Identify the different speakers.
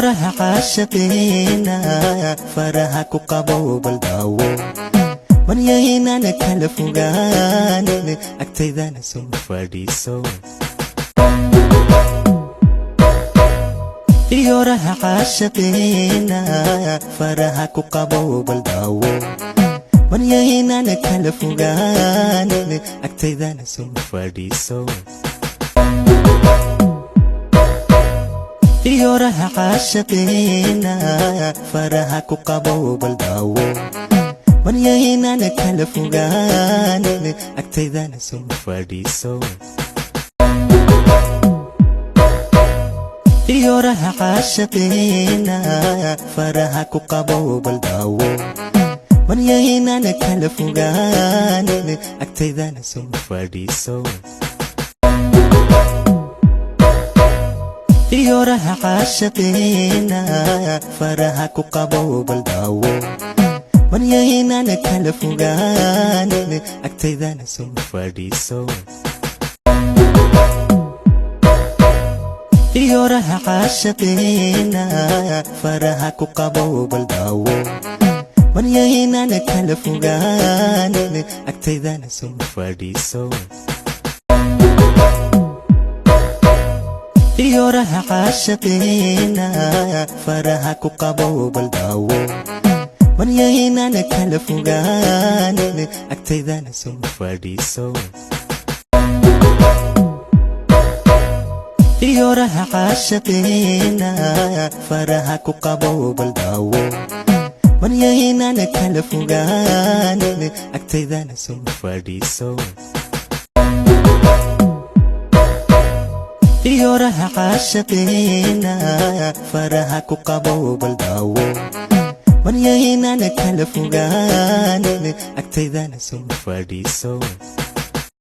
Speaker 1: Fiyooraha caashiqiina faraha ku qabo baldaawo maryahayna kala fogaanin agtaydana soo fadhiiso Fiyooraha caashiqiina faraha ku qabo baldaawo maryahayna kala fogaanin agtaydana soo fadhiiso Fiyooraha caashiqiina faraha ku qabo baldaawo maryahayna kala fogaanin agtaydana soo fadhiiso Fiyooraha caashiqiina faraha ku qabo baldaawo maryahayna kala fogaanin agtaydana soo fadhiiso Fiyooraha caashiqiina faraha ku qabo baldaawo maryahayna kala fogaanin agtaydana soo fadhiiso Fiyooraha caashiqiina faraha ku qabo baldaawo maryahayna kala fogaanin agtaydana soo fadhiiso Fiyooraha caashiqiina faraha ku qabo baldaawo maryahayna kala fogaanin agtaydana soo fadhiiso Fiyooraha caashiqiina faraha ku qabo baldaawo maryahayna kala fogaanin agtaydana soo fadhiiso Fiyooraha caashiqiina faraha ku qabo baldaawo maryahayna kala fogaanin agtaydana soo fadhiiso